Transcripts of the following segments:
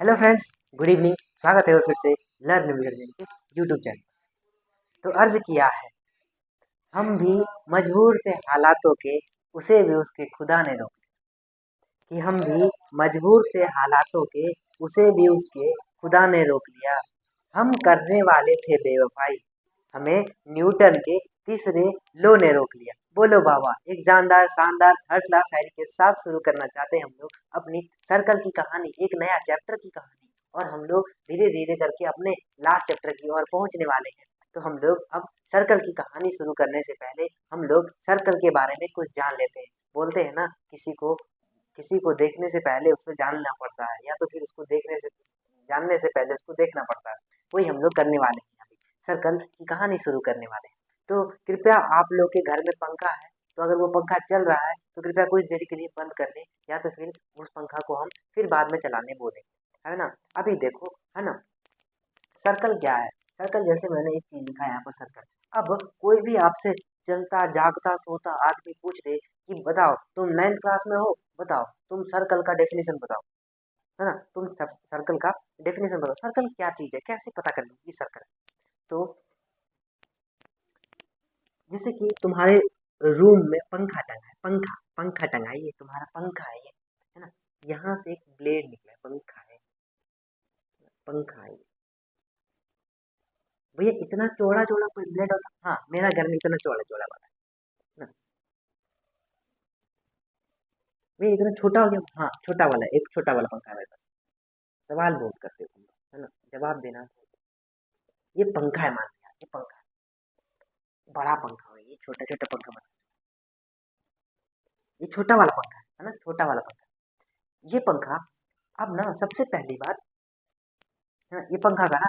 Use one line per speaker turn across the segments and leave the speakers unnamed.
Hello friends, good evening. स्वागत है फिर से लर्न विजन के यूट्यूब चैनल। तो अर्ज किया है, हम भी मजबूर थे हालातों के, उसे भी उसके खुदा ने रोक कि हम भी मजबूर थे हालातों के, उसे भी उसके खुदा ने रोक लिया। हम करने वाले थे बेवफाई, हमें न्यूटन के तीसरे लॉ ने रोक लिया। बोलो बाबा, एक जानदार शानदार थर्ड क्लास शायरी के साथ शुरू करना चाहते हैं हम लोग अपनी सर्कल की कहानी, एक नया चैप्टर की कहानी। और हम लोग धीरे धीरे करके अपने लास्ट चैप्टर की ओर पहुंचने वाले हैं। तो हम लोग अब सर्कल की कहानी शुरू करने से पहले हम लोग सर्कल के बारे में कुछ जान लेते हैं। बोलते हैं ना, किसी को देखने से पहले उसको जानना पड़ता है, या तो फिर उसको देखने से जानने से पहले उसको देखना पड़ता है। वही हम लोग करने वाले हैं, अभी सर्कल की कहानी शुरू करने वाले हैं। तो कृपया आप लोग के घर में पंखा है, तो अगर वो पंखा चल रहा है तो कृपया कुछ देर के लिए बंद कर लें, या तो फिर उस पंखा को हम फिर बाद में चलाने बोलेंगे, है ना। अभी देखो, है ना, सर्कल क्या है। सर्कल, जैसे मैंने एक चीज लिखा है यहाँ पर, सर्कल। अब कोई भी आपसे चलता जागता सोता आदमी पूछ दे कि बताओ तुम 9th क्लास में हो, बताओ तुम सर्कल का डेफिनेशन बताओ, है ना, तुम सर्कल का डेफिनेशन बताओ, सर्कल क्या चीज है, कैसे पता कर लीजिए सर्कल। तो जैसे कि तुम्हारे रूम में पंखा टंगा है, पंखा पंखा टंगा है, ये तुम्हारा पंखा है, ये है ना। यहाँ से एक ब्लेड निकला है, पंखा है, पंखा है। भैया इतना चौड़ा चौड़ा कोई ब्लेड होता? हाँ, मेरा घर में इतना चौड़ा चौड़ा वाला है ना। भैया इतना छोटा हो गया? हाँ, छोटा वाला, एक छोटा वाला पंखा है मेरे पास। सवाल बहुत करते हो तुम लोग, है ना, जवाब देना। ये पंखा है, मान लिया ये पंखा है, बड़ा पंखा है, ये छोटा छोटा पंखा मत। ये छोटा वाला पंखा है ना, छोटा वाला पंखा। ये पंखा, अब ना सबसे पहली बात, है ना, ये पंखा का ना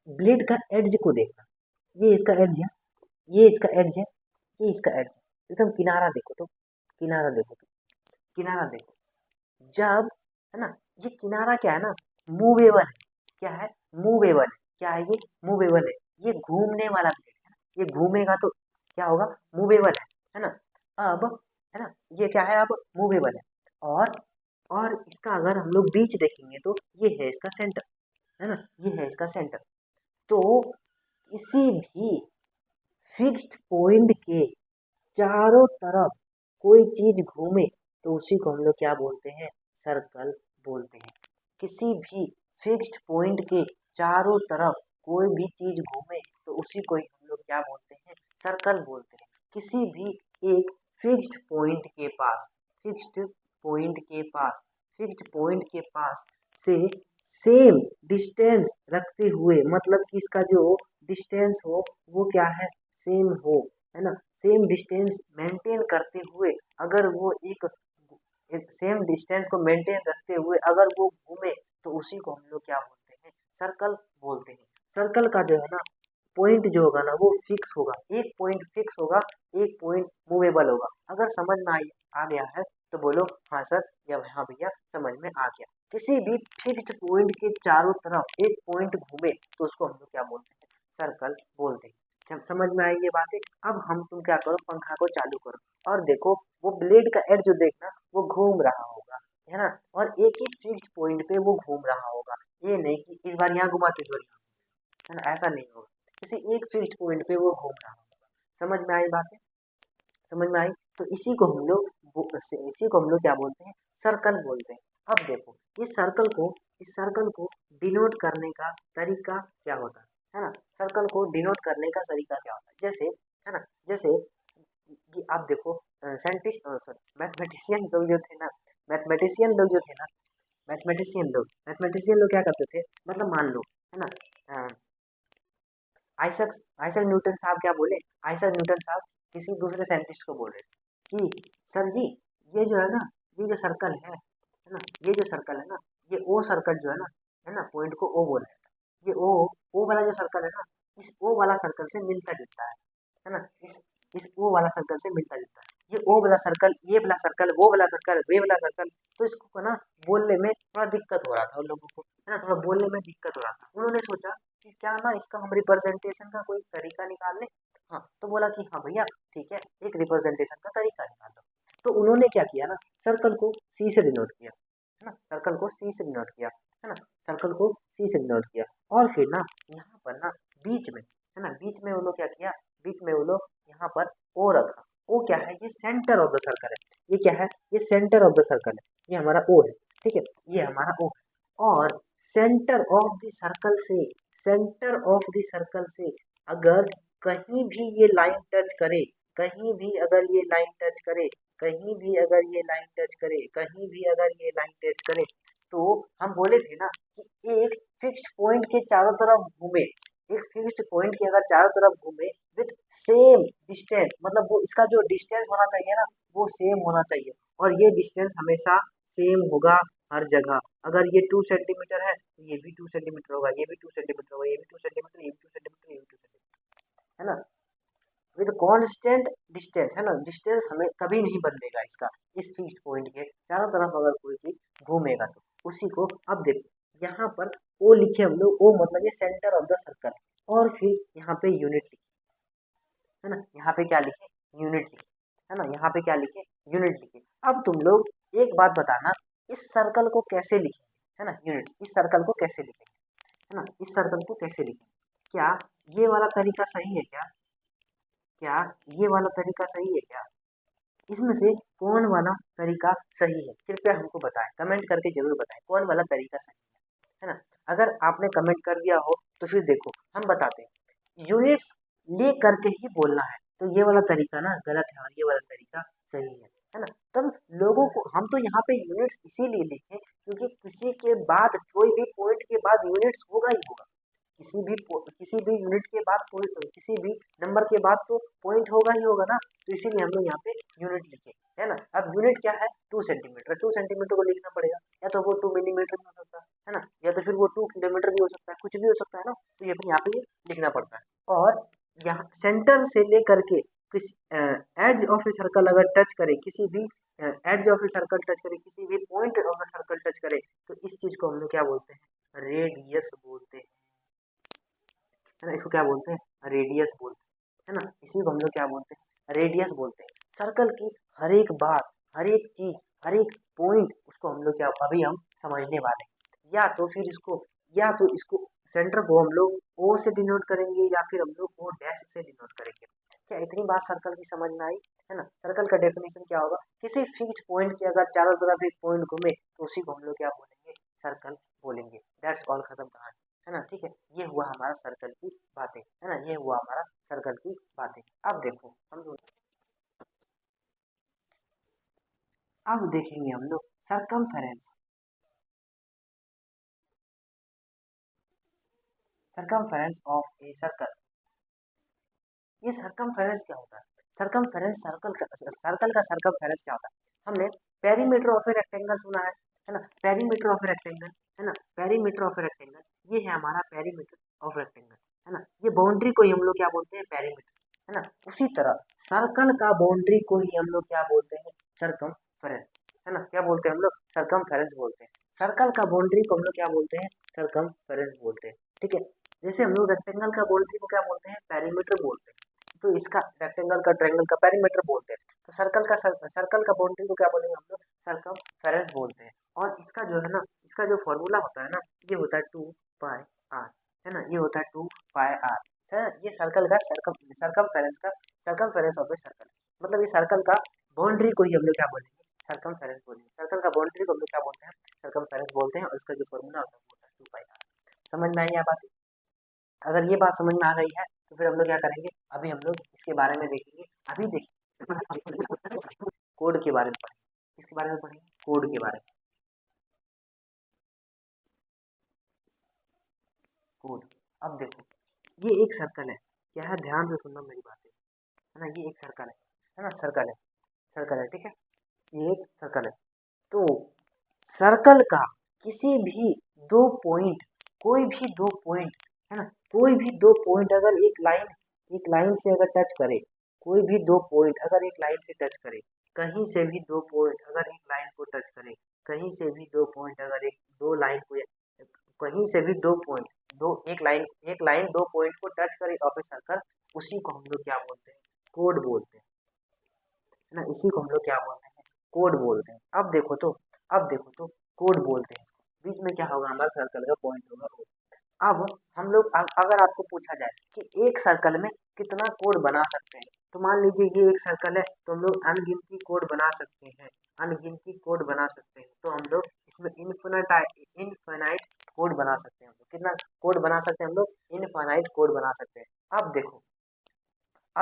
ब्लेड का एड्ज को देखना। ये इसका एड्ज है, ये इसका एड्ज है, ये इसका एड्ज है। एकदम किनारा देखो तो, किनारा देखो तो, किनारा देखो। जब, है ना, ये किनारा क्या है ना, मूवेबल है। क्या है? मूवेबल है। क्या है ये? मूवेबल है। ये घूमने वाला ब्लेड है ना, ये घूमेगा तो क्या होगा? मूवेबल है ना। अब, है ना, ये क्या है? अब मूवेबल है। और और इसका अगर हम लोग बीच देखेंगे तो ये है इसका सेंटर, है ना, ये है इसका सेंटर। तो किसी भी फिक्स्ड पॉइंट के चारों तरफ कोई चीज घूमे तो उसी को हम लोग क्या बोलते हैं? सर्कल बोलते हैं। किसी भी फिक्स्ड पॉइंट के चारों तरफ कोई भी चीज घूमे तो उसी को ही हम लोग क्या बोलते हैं? सर्कल बोलते हैं। किसी भी एक फिक्स्ड पॉइंट के पास, फिक्स्ड पॉइंट के पास, फिक्स्ड पॉइंट के पास से सेम डिस्टेंस रखते हुए, मतलब कि इसका जो डिस्टेंस हो वो क्या है? सेम हो, है ना, सेम डिस्टेंस मेंटेन करते हुए, अगर वो एक सेम डिस्टेंस को मेंटेन रखते हुए अगर वो घूमे तो उसी को हम लोग क्या बोलते हैं? सर्कल बोलते हैं। सर्कल का जो है ना पॉइंट जो होगा ना वो फिक्स होगा, एक पॉइंट फिक्स होगा, एक पॉइंट मूवेबल होगा। अगर समझ में आ गया है तो बोलो हाँ सर, या हाँ भैया समझ में आ गया। किसी भी फिक्स्ड पॉइंट के चारों तरफ एक पॉइंट घूमे तो उसको हम लोग क्या बोलते हैं? सर्कल बोलते हैं। जब समझ में आई ये बातें, अब हम तुम क्या करो, पंखा को चालू करो और देखो वो ब्लेड का एड जो देखना वो घूम रहा होगा, है ना, और एक ही फिक्स्ड पॉइंट पे वो घूम रहा होगा। ये नहीं कि इस बार यहाँ घुमा तो इस बार यहाँ, है ना, ऐसा नहीं होगा। किसी एक फिक्स्ड पॉइंट पे वो घूम रहा होगा। समझ में आई बातें? समझ में आई? तो इसी को हम लोग क्या बोलते हैं? सर्कल बोलते हैं। अब देखो, इस सर्कल को डिनोट करने का तरीका क्या होता है ना, सर्कल को डिनोट करने का तरीका क्या होता है? जैसे, है ना, जैसे कि आप देखो, साइंटिस्ट, सॉरी, मैथमेटिशियन लोग जो थे ना, मैथमेटिशियन लोग जो थे ना, मैथमेटिशियन लोग क्या करते थे, मतलब मान लो, है ना, आइजक आइजक न्यूटन साहब क्या बोले? आइजक न्यूटन साहब किसी दूसरे साइंटिस्ट को बोल रहे कि सर जी, ये जो है ना, ये जो सर्कल है ना, ये जो सर्कल है ना, ये ओ सर्कल जो है ना, पॉइंट को ओ बोला जाता है। ये ओ वाला जो सर्कल है ना, इस ओ वाला सर्कल से मिलता जुलता है ना, इस ओ वाला सर्कल से मिलता जुलता है। ये ओ वाला सर्कल, ये वाला सर्कल, वो वाला सर्कल, वे वाला सर्कल। तो इसको ना बोलने में थोड़ा दिक्कत हो रहा था उन लोगों को, है ना, थोड़ा बोलने में दिक्कत हो रहा था। उन्होंने सोचा कि क्या ना इसका हम रिप्रेजेंटेशन का कोई तरीका निकाल लें। हाँ, तो बोला कि हाँ भैया ठीक है, एक रिप्रेजेंटेशन का तरीका निकाल लो। तो उन्होंने क्या किया ना, सर्कल को सी से डिनोट किया। है ना, सर्कल को सी से डिनोट किया, है ना, सर्कल को सी से डिनोट किया। और फिर ना यहाँ पर ना बीच में, है ना, बीच में वो लोग क्या किया, बीच में वो लोग यहाँ पर ओ रखा। ओ क्या है, ये सेंटर ऑफ द सर्कल है, ये क्या है, ये सेंटर ऑफ द सर्कल है, ये हमारा ओ है, ठीक है, ये हमारा ओ है। और सेंटर ऑफ द सर्कल से, सेंटर ऑफ द सर्कल से अगर कहीं भी ये लाइन टच करे, कहीं भी अगर ये लाइन टच करे, कहीं भी अगर ये लाइन टच करे, कहीं भी अगर ये लाइन टच करे, तो हम बोले थे ना कि एक फिक्स्ड पॉइंट के चारों तरफ घूमे, एक फिक्स्ड पॉइंट के अगर चारों तरफ घूमे विथ सेम डिस्टेंस, मतलब वो इसका जो डिस्टेंस होना चाहिए ना वो सेम होना चाहिए, और ये डिस्टेंस हमेशा सेम होगा हर जगह। अगर ये 2 सेंटीमीटर है तो ये भी 2 सेंटीमीटर होगा, ये भी 2 सेंटीमीटर होगा, ये भी 2 सेंटीमीटर, ये भी 2 सेंटीमीटर, ये भी 2 सेंटीमीटर, है ना, विद कांस्टेंट डिस्टेंस, है ना, डिस्टेंस हमें कभी नहीं बदलेगा इसका, इस फिक्स्ड पॉइंट के चारों तरफ अगर कोई चीज घूमेगा तो उसी को। अब देखो यहाँ पर ओ लिखे हम लोग, ओ मतलब ये सेंटर ऑफ द सर्कल, और फिर यहाँ पे यूनिट लिखे, है ना, यहाँ पे क्या लिखे, यूनिट लिखे, है ना, यहाँ पे क्या लिखे, यूनिट लिखे। अब तुम लोग एक बात बताना, इस सर्कल को कैसे लिखेंगे, है ना, यूनिट, इस सर्कल को कैसे लिखेंगे, है ना, इस सर्कल को कैसे लिखेंगे, क्या ये वाला तरीका सही है क्या, क्या ये वाला तरीका सही है क्या, इसमें से कौन वाला तरीका सही है, कृपया हमको बताएं, कमेंट करके जरूर बताएं कौन वाला तरीका सही है ना। अगर आपने कमेंट कर दिया हो तो फिर देखो हम बताते हैं, यूनिट्स ले करके ही बोलना है, तो ये वाला तरीका ना गलत है और ये वाला तरीका सही है ना। तब लोगों को हम तो यहाँ पे यूनिट्स इसीलिए लिखे क्योंकि किसी के बाद कोई भी पॉइंट के बाद यूनिट्स होगा ही होगा, किसी भी यूनिट के बाद किसी भी नंबर के बाद तो पॉइंट होगा ही होगा ना, तो इसीलिए हम लोग यहाँ पे यूनिट लिखे, है ना। अब यूनिट क्या है, 2 सेंटीमीटर, 2 सेंटीमीटर को लिखना पड़ेगा, या तो वो 2 मिलीमीटर भी हो सकता है ना, या तो फिर वो 2 किलोमीटर भी हो सकता है, कुछ भी हो सकता है ना, तो ये अपने यहाँ पे लिखना पड़ता है। और यहाँ सेंटर से लेकर के किसी एज ऑफ ए सर्कल अगर टच करे, किसी भी edge of a circle touch करे, किसी भी point of a circle touch करे, तो इस चीज को हम लोग क्या बोलते हैं, रेडियस बोलते हैं, है ना, इसको क्या बोलते हैं, रेडियस बोलते हैं, है ना, इसी को हम लोग क्या बोलते हैं, रेडियस बोलते हैं। सर्कल की हर एक बात, हर एक चीज, हर एक पॉइंट उसको हम लोग क्या अभी हम समझने वाले हैं। या तो इसको सेंटर को हम लोग ओ से डिनोट करेंगे या फिर हम लोग ओ डैश से डिनोट करेंगे। क्या इतनी बात सर्कल की समझ में आई, है ना। सर्कल का डेफिनेशन क्या होगा, किसी फिक्स्ड पॉइंट के अगर चारों तरफ एक पॉइंट घूमे तो उसी को हम लोग क्या बोलेंगे, सर्कल बोलेंगे। दैट्स ऑल, खत्म कहानी, है ना, ठीक है। ये हुआ हमारा सर्कल की बातें, है ना, ये हुआ हमारा सर्कल की बातें। अब देखो अब देखेंगे हम लोग circumference, circumference of a circle. ये सरकमफेरेंस क्या होता है, सरकमफेरेंस सर्कल का सरकमफेरेंस क्या होता है। हमने पेरीमीटर ऑफ ए रेक्टेंगल सुना है ना, पेरीमीटर ऑफ ए रेक्टेंगल, है ना, पेरीमीटर ऑफ ए रेक्टेंगल, ये है हमारा पेरीमीटर ऑफ रेक्टेंगल, है ना, ये बाउंड्री को ही हम लोग क्या बोलते हैं, पेरीमीटर, है ना। उसी तरह सर्कल का बाउंड्री को ही हम लोग क्या बोलते हैं, सरकमफेरेंस, है ना, क्या बोलते हैं हम लोग, सरकमफेरेंस बोलते हैं। सर्कल का बाउंड्री को हम लोग क्या बोलते हैं, सरकमफेरेंस बोलते हैं, ठीक है। जैसे हम लोग रेक्टेंगल का बाउंड्री को क्या बोलते हैं, पेरीमीटर बोलते हैं, तो इसका रेक्टेंगल का ट्रायंगल का पेरीमीटर बोलते हैं। तो सर्कल का बाउंड्री को क्या बोलेंगे हम लोग, सरकमफेरेंस बोलते हैं। और इसका जो है ना, इसका जो फॉर्मूला होता है ना, ये होता है 2 पाई आर, है ना, ये होता है 2 पाई आर, है ना। ये सर्कल का सर्कमफेरेंस ऑफ ए सर्कल, मतलब ये सर्कल का बाउंड्री को ही हम लोग क्या बोलेंगे, सर्कमफेरेंस बोलेंगे। सर्कल का बाउंड्री को हम लोग क्या बोलते हैं, सर्कमफेरेंस बोलते हैं, और इसका जो फॉर्मूला होता है वो होता है 2 पाई आर। समझ में आई ये बात, अगर ये बात समझ में आ गई है तो फिर हम लोग क्या करेंगे, अभी हम लोग इसके बारे में देखेंगे। अभी देखिए कोड के बारे में पढ़ेंगे, किसके बारे में पढ़ेंगे, कोड के बारे में, कोड। अब देखो ये एक सर्कल है, क्या है, ध्यान से सुनना मेरी बातें, है ना, ये एक सर्कल है ना, सर्कल है, सर्कल है, ठीक है, ये एक सर्कल है। तो सर्कल का किसी भी दो पॉइंट, कोई भी दो पॉइंट, है ना, कोई भी दो पॉइंट अगर एक लाइन से अगर टच करे, कोई भी दो पॉइंट अगर एक लाइन से टच करे, कहीं से भी दो पॉइंट अगर एक लाइन को टच करे, कहीं से भी दो पॉइंट अगर एक दो लाइन को, कहीं से भी दो पॉइंट, दो एक लाइन दो पॉइंट को टच करे ऑफ ए सर्कल, उसी को हम लोग क्या बोलते हैं, कोड बोलते हैं, है ना, इसी को हम लोग क्या बोलते हैं, कोड बोलते हैं। अब देखो तो कोड बोलते हैं इसको। बीच में क्या होगा, हमारा सर्कल का पॉइंट होगा O। अब हम लोग अगर आपको पूछा जाए कि एक सर्कल में कितना कोड बना सकते हैं, तो मान लीजिए ये एक सर्कल है, तो हम लोग अनगिनती कोड बना सकते हैं, अनगिनती कोड बना सकते हैं। तो हम लोग इसमें इनफाइनाइट कोड बना सकते हैं। कितना कोड बना सकते हैं हम लोग, इनफाइनाइट कोड बना सकते हैं। अब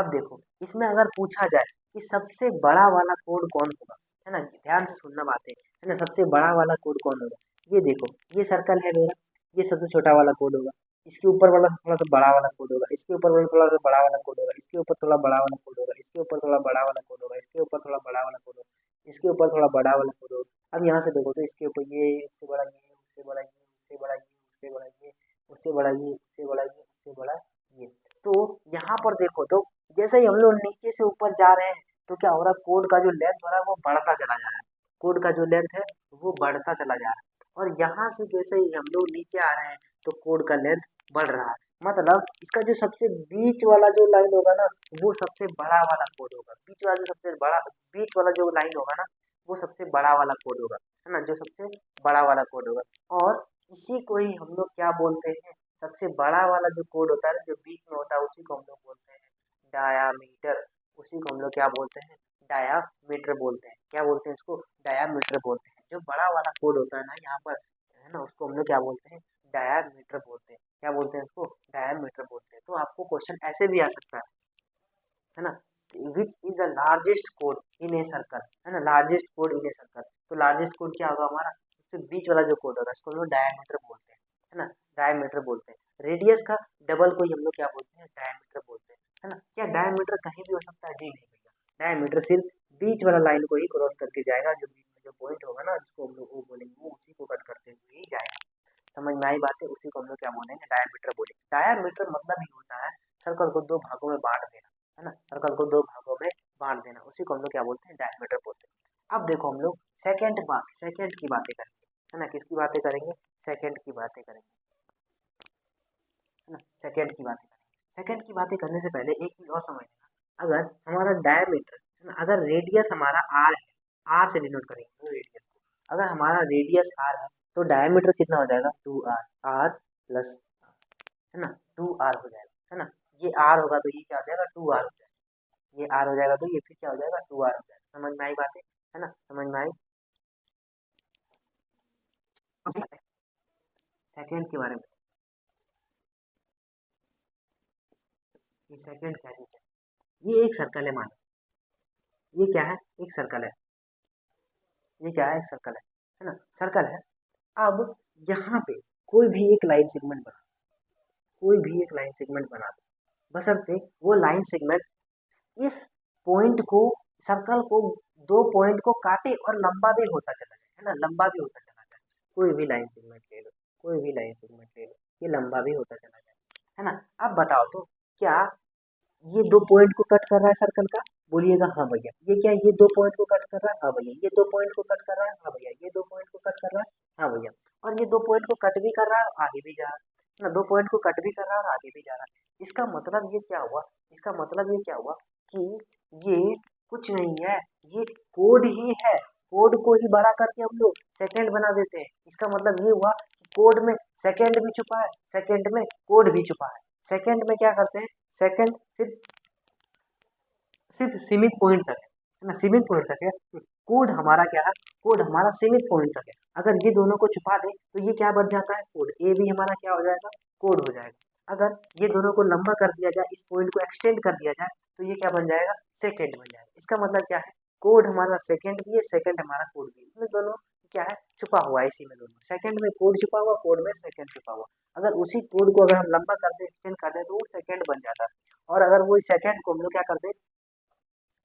देखो इसमें अगर पूछा जाए कि सबसे बड़ा वाला कोड कौन होगा, है ना, ध्यान से सुनना बातें, है ना, सबसे बड़ा वाला कोड कौन होगा। ये देखो, ये सर्कल है मेरा, ये सबसे छोटा वाला कोड होगा, इसके ऊपर वाला थोड़ा सा बड़ा वाला कोड होगा, इसके ऊपर वाला थोड़ा सा बड़ा वाला कोड होगा, इसके ऊपर थोड़ा बड़ा वाला कोड होगा, इसके ऊपर थोड़ा बड़ा वाला कोड होगा, इसके ऊपर थोड़ा बड़ा वाला कोड होगा, इसके ऊपर थोड़ा बड़ा वाला कोड होगा। अब यहाँ से देखो तो इसके ऊपर ये, उससे बड़ा ये, उससे बड़ा ये, उससे बड़ा ये, उससे बड़ा ये, उससे बड़ा ये, उससे बड़ा ये, उससे बड़ा ये। तो यहाँ पर देखो तो जैसे ही हम लोग नीचे से ऊपर जा रहे हैं, तो क्या हो रहा है, कोड का जो लेंथ हो रहा है वो बढ़ता चला जा रहा है, कोड का जो लेंथ है वो बढ़ता चला जा रहा है। और यहाँ से जैसे ही हम लोग नीचे आ रहे हैं, तो कोड का लेंथ बढ़ रहा है। मतलब इसका जो सबसे बीच वाला जो लाइन होगा ना, वो सबसे बड़ा वाला कोड होगा। बीच वाला जो लाइन होगा ना, वो सबसे बड़ा वाला कोड होगा, है ना, जो सबसे बड़ा वाला कोड होगा। और इसी को ही हम लोग क्या बोलते हैं, सबसे बड़ा वाला जो कोड होता है, जो बीच में होता है, उसी को हम लोग बोलते हैं डायामीटर। उसी को हम लोग क्या बोलते हैं, डायामीटर बोलते हैं। क्या बोलते हैं इसको, डायामीटर बोलते हैं। जो बड़ा वाला कोड होता है ना यहाँ पर, है ना, उसको हम लोग क्या बोलते हैं, डायामीटर बोलते हैं। क्या बोलते हैं इसको, डायामीटर बोलते हैं। तो आपको क्वेश्चन ऐसे भी आ सकता है ना, which is the largest code in a circle, है ना, largest code in a circle. तो लार्जेस्ट कोड क्या होगा हमारा, सबसे बीच वाला जो कोड होगा, इसको हम लोग डायामीटर बोलते हैं, है ना, डायामीटर बोलते हैं। रेडियस का डबल को ही हम लोग क्या बोलते हैं, डायामीटर बोलते हैं, है ना। क्या डायामीटर कहीं भी हो सकता है, जी नहीं भैया, डायामीटर सिर्फ बीच वाला लाइन को ही क्रॉस करके जाएगा। जो बीच में जो पॉइंट होगा ना, जिसको हम लोग वो बोलेंगे, वो उसी को कट करते हुए ही जाएगा। समझ में आई बात है, उसी को हम लोग क्या बोलेंगे, डायामीटर बोलेंगे। डायामीटर मतलब ही होता है सर्कल को दो भागों में बांट देना, है ना, सर्कल को दो भागों में बांट देना, उसी को हम लोग क्या बोलते हैं, डायमीटर बोलते हैं। अब देखो हम लोग सेकंड की बातें करेंगे, है ना, किसकी बातें करेंगे, सेकंड की बातें करेंगे, है ना, सेकंड की बातें करेंगे। सेकंड की बातें करने से पहले एक चीज और समझ लेना, अगर हमारा डायमीटर, है ना, अगर रेडियस हमारा आर है, आर से डिनोट करेंगे रेडियस को, अगर हमारा रेडियस आर है, तो डायमीटर कितना हो जाएगा, 2r, आर प्लस, है ना, 2r हो जाएगा, है ना। ये r होगा तो ये क्या हो जाएगा, 2r हो जाएगा, ये r हो जाएगा तो ये फिर क्या हो जाएगा, 2r हो जाएगा। समझ में आई बातें, है ना, समझ में आई। सेकंड के बारे में, ये सेकंड क्या चीज है, ये एक सर्कल है, मानो ये क्या है, एक सर्कल है, ये क्या है, एक सर्कल है ना, सर्कल है। अब यहाँ पे कोई भी एक लाइन सेगमेंट बना, कोई भी एक लाइन सेगमेंट बना दो, बशर्ते वो लाइन सेगमेंट इस पॉइंट को, सर्कल को, दो पॉइंट को काटे और लंबा भी होता चला जाए, है ना, लंबा भी होता चला जाए। कोई भी लाइन सेगमेंट ले लो, कोई भी लाइन सेगमेंट ले लो, ये लंबा भी होता चला जाए, है ना। अब बताओ तो क्या ये दो पॉइंट को कट कर रहा है सर्कल का, बोलिएगा हाँ भैया। ये क्या, ये दो पॉइंट को कट कर रहा है, हाँ भैया। ये दो पॉइंट को कट कर रहा है, हाँ भैया। ये दो पॉइंट को कट कर रहा है, हाँ भैया। और ये दो पॉइंट को कट भी कर रहा है और आगे भी जा रहा है ना, दो पॉइंट को कट भी कर रहा है और आगे भी जा रहा है। इसका मतलब ये क्या हुआ, इसका मतलब ये क्या हुआ कि ये कुछ नहीं है, ये कोड ही है। कोड को ही बड़ा करके हम लोग सेकंड बना देते हैं। इसका मतलब ये हुआ कि कोड में सेकंड भी छुपा है, सेकंड में कोड भी छुपा है। सेकंड में क्या करते हैं, सेकंड सिर्फ सिर्फ सीमित पॉइंट तक है ना, सीमित पॉइंट तक है। कोड हमारा क्या है, कोड हमारा सीमित पॉइंट तक है। अगर ये दोनों को छुपा दे तो ये क्या बन जाता है, कोड। ए भी हमारा क्या हो जाएगा, कोड हो जाएगा। अगर ये दोनों को लंबा कर दिया जाए, इस पॉइंट को एक्सटेंड कर दिया जाए, तो ये क्या बन जाएगा, सेकेंड बन जाएगा। इसका मतलब क्या है, कोड हमारा सेकेंड भी है, सेकेंड हमारा कोड भी है। इसमें दोनों क्या है, छुपा हुआ है, इसी में दोनों, सेकेंड में कोड छुपा हुआ, कोड में सेकेंड छुपा हुआ। अगर उसी कोड को अगर हम लंबा कर दे, एक्सटेंड कर दे, तो वो सेकेंड बन जाता है। और अगर वो सेकेंड को हम लोग क्या कर दे,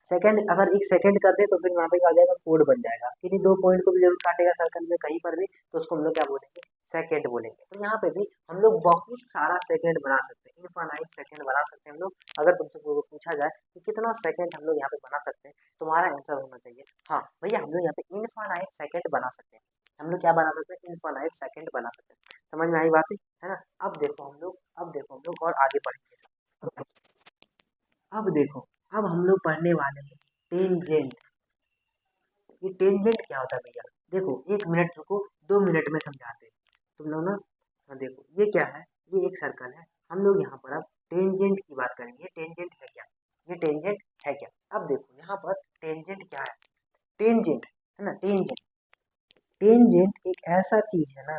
सेकंड, अगर एक सेकंड कर दे, तो फिर वहाँ पे क्या आ जाएगा, कोड बन जाएगा। किन्हीं दो पॉइंट को भी जरूर काटेगा सर्कल में कहीं पर भी, तो उसको हम लोग क्या बोलेंगे, सेकंड बोलेंगे। तो यहाँ पे भी हम लोग बहुत सारा सेकंड बना सकते हैं, इनफाइनाइट सेकंड बना सकते हैं हम लोग। अगर तुमसे पूछा जाए कि कितना सेकंड हम लोग यहाँ पे बना सकते हैं, तुम्हारा आंसर होना चाहिए हाँ भैया, हम लोग यहाँ पे इनफाइनाइट सेकंड बना सकते हैं। हम लोग क्या बना सकते हैं, इनफाइनाइट सेकंड बना सकते हैं। समझ में आई बात है ना। अब देखो हम लोग और आगे बढ़ेंगे। अब देखो, अब हम लोग पढ़ने वाले हैं टेंजेंट। ये टेंजेंट क्या होता है भैया, देखो एक मिनट रुको, 2 मिनट में समझाते हैं। तुम लोग ना देखो ये क्या है, ये एक सर्कल है। हम लोग यहाँ पर अब टेंजेंट की बात करेंगे। टेंजेंट है क्या, ये टेंजेंट है क्या। अब देखो यहाँ पर टेंजेंट क्या है, टेंजेंट है ना, टेंजेंट। टेंजेंट एक ऐसा चीज है ना,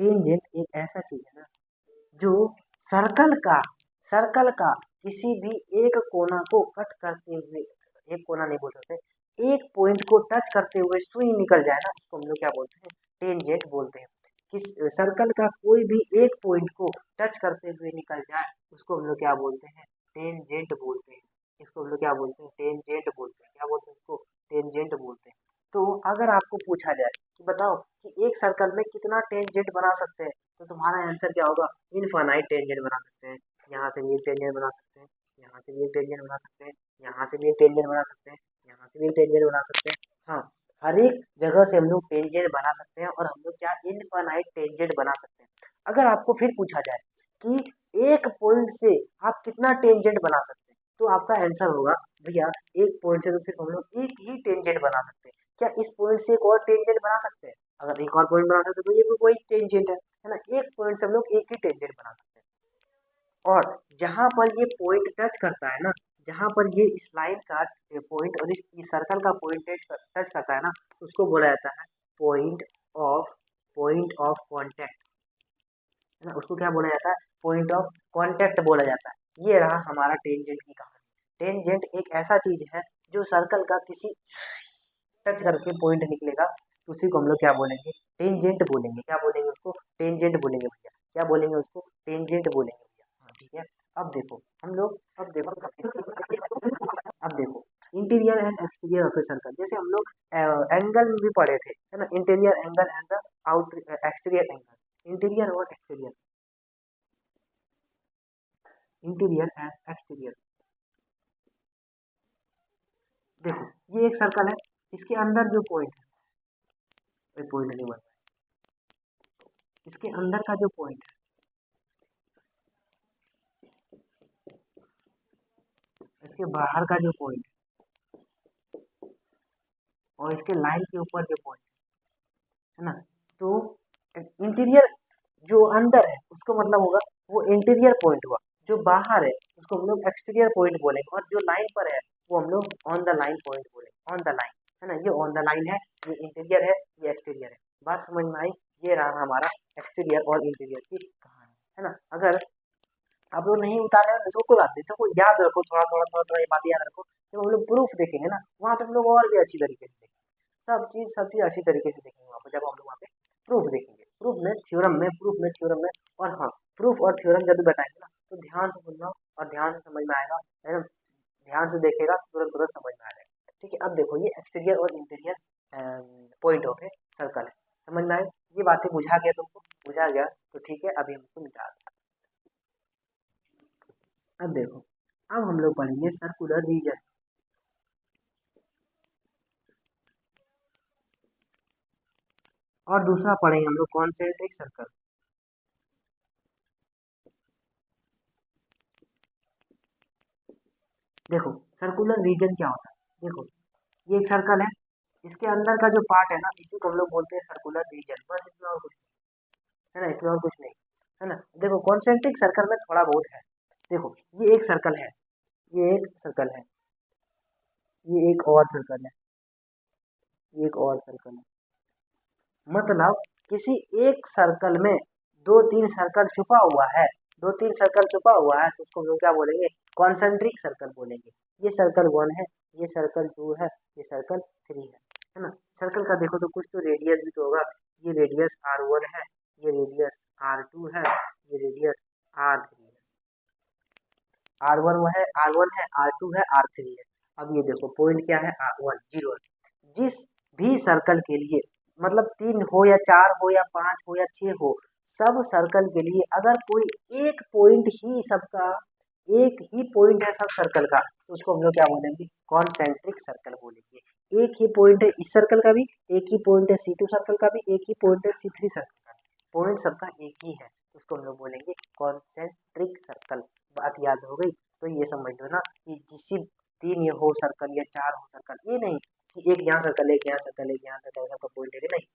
टेंजेंट एक ऐसा चीज है ना जो सर्कल का सर्कल का किसी भी एक कोना को कट करते हुए, एक कोना नहीं बोल सकते, एक पॉइंट को टच करते हुए सुई निकल जाए ना, उसको हम लोग क्या बोलते हैं, टेंजेंट बोलते हैं। किस सर्कल का कोई भी एक पॉइंट को टच करते हुए निकल जाए उसको हम लोग क्या बोलते हैं, टेंजेंट बोलते हैं। इसको हम लोग क्या बोलते हैं, टेंजेंट बोलते हैं। क्या बोलते हैं इसको, टेंजेंट बोलते हैं। तो अगर आपको पूछा जाए कि बताओ कि एक सर्कल में कितना टेंजेंट बना सकते हैं, तो तुम्हारा आंसर क्या होगा, इनफाइनाइट टेंजेंट बना सकते हैं। यहाँ से भी एक टेंजेंट बना सकते हैं, यहाँ से भी एक टेंजेंट बना सकते हैं, यहाँ से भी एक टेंजेंट बना सकते हैं, यहाँ से भी एक टेंजेंट बना सकते हैं। हाँ, हर एक जगह से हम लोग टेंजेंट बना सकते हैं और हम लोग क्या इनफाइनाइट टेंजेंट बना सकते हैं। अगर आपको फिर पूछा जाए कि एक पॉइंट से आप कितना टेंजेंट बना सकते हैं, तो आपका आंसर होगा भैया एक पॉइंट से तो सिर्फ हम लोग एक ही टेंजेंट बना सकते हैं। क्या इस पॉइंट से एक और टेंजेंट बना सकते हैं, अगर एक और पॉइंट बना सकते हैं तो ये भी कोई टेंजेंट है ना। एक पॉइंट से हम लोग एक ही टेंजेंट बना सकते हैं। और जहां पर ये पॉइंट टच करता है ना, जहां पर ये इस लाइन का पॉइंट और इस सर्कल का पॉइंट टच करता है ना, उसको बोला जाता है पॉइंट ऑफ कांटेक्ट, है ना। उसको क्या बोला जाता है, पॉइंट ऑफ कांटेक्ट बोला जाता है। ये रहा हमारा टेंजेंट की कहानी। टेंजेंट एक ऐसा चीज है जो सर्कल का किसी टच करके पॉइंट निकलेगा, तो उसी को हम लोग क्या बोलेंगे, टेंजेंट बोलेंगे। क्या बोलेंगे उसको, टेंजेंट बोलेंगे भैया। क्या बोलेंगे उसको, टेंजेंट बोलेंगे भैया। हाँ ठीक है। अब देखो हम लोग, अब देखो interior and exterior of a circle, जैसे हम लोग एंगल में भी पढ़े थे, है ना, interior angle and the out exterior angle. Interior और एक्सटीरियर, इंटीरियर एंड एक्सटीरियर। देखो ये एक सर्कल है, इसके अंदर जो पॉइंट है, पॉइंट नहीं बन रहा है, इसके अंदर का जो पॉइंट है, इसके बाहर का जो पॉइंट और इसके लाइन के ऊपर जो पॉइंट है ना, तो इंटीरियर जो अंदर है उसको मतलब होगा वो इंटीरियर पॉइंट हुआ, जो बाहर है उसको हम लोग एक्सटीरियर पॉइंट बोलेंगे, और जो लाइन पर है वो हम लोग ऑन द लाइन पॉइंट बोलेंगे। ऑन द लाइन, है ना, ये ऑन द लाइन है, ये इंटीरियर है, ये एक्सटीरियर है। बात समझ में आई। ये रहा हमारा एक्सटीरियर और इंटीरियर की कहानी, है ना। अगर आप लोग नहीं उतारे हैं इसको, कोई बात नहीं, तो याद रखो, थोड़ा ये बात याद रखो। जब हम लोग प्रूफ देखेंगे ना, वहाँ पे हम लोग और भी अच्छी तरीके से देखेंगे, सब चीज़ अच्छी तरीके से देखेंगे वहाँ पे, जब हम लोग वहाँ पे प्रूफ देखेंगे। प्रूफ में थ्योरम में, और हाँ, प्रूफ और थ्योरम जब भी बताएंगे ना, तो ध्यान से सुनना और ध्यान से समझ में आएगा, है ना। ध्यान से देखेगा तुरंत तुरंत समझ में आ जाएगा। ठीक है। अब देखो ये एक्सटीरियर और interior point of a circle है, समझ में आए। ये बातें बुझा गया तुमको, बुझा गया तो ठीक है, अभी हमको मिटा दें। अब देखो, अब हम लोग पढ़ेंगे सर्कुलर रीजन। और दूसरा पढ़ेंगे हम लोग कॉन्सेंट्रिक सर्कल। देखो सर्कुलर रीजन क्या होता है, देखो ये एक सर्कल है, इसके अंदर का जो पार्ट है ना, इसी को हम लोग बोलते हैं सर्कुलर रीजन। बस इसमें और कुछ नहीं, है ना, इसमें और कुछ नहीं, है ना। देखो कॉन्सेंट्रिक सर्कल में थोड़ा बहुत है। देखो ये एक सर्कल है, ये एक सर्कल है, ये एक और सर्कल है, ये एक और सर्कल है। मतलब किसी एक सर्कल में दो तीन सर्कल छुपा हुआ है, दो तीन सर्कल छुपा हुआ है, तो उसको हम लोग क्या बोलेंगे, कॉन्सेंट्रिक सर्कल बोलेंगे। ये सर्कल 1 है, ये सर्कल 2 है, ये सर्कल 3 है ना। सर्कल का देखो तो कुछ तो रेडियस भी तो होगा, ये रेडियस R1 है, ये रेडियस R2 है, ये रेडियस R3 है। R1 वो है, R1 है, R2 है, R3 है। अब ये देखो पॉइंट क्या है, R1 0 है। जिस भी सर्कल के लिए, मतलब 3 हो या 4 हो या 5 हो या 6 हो, सब सर्कल के लिए अगर कोई एक पॉइंट ही सबका, एक ही पॉइंट है सब सर्कल का, तो उसको हम लोग क्या बोलेंगे, कॉन्सेंट्रिक सर्कल बोलेंगे। एक ही पॉइंट है इस सर्कल का भी, एक ही पॉइंट है C2 सर्कल का भी, एक ही पॉइंट है C3 सर्कल का भी, पॉइंट सबका एक ही है, उसको हम लोग बोलेंगे कॉन्सेंट्रिक सर्कल। बात याद हो गई। तो ये समझ लो ना कि 3 ये हो सर्कल या 4 हो सर्कल, ये नहीं कि एक यहाँ सर्कल, एक यहाँ सर्कल, एक यहाँ सर्कल, सबका पॉइंट ले नहीं,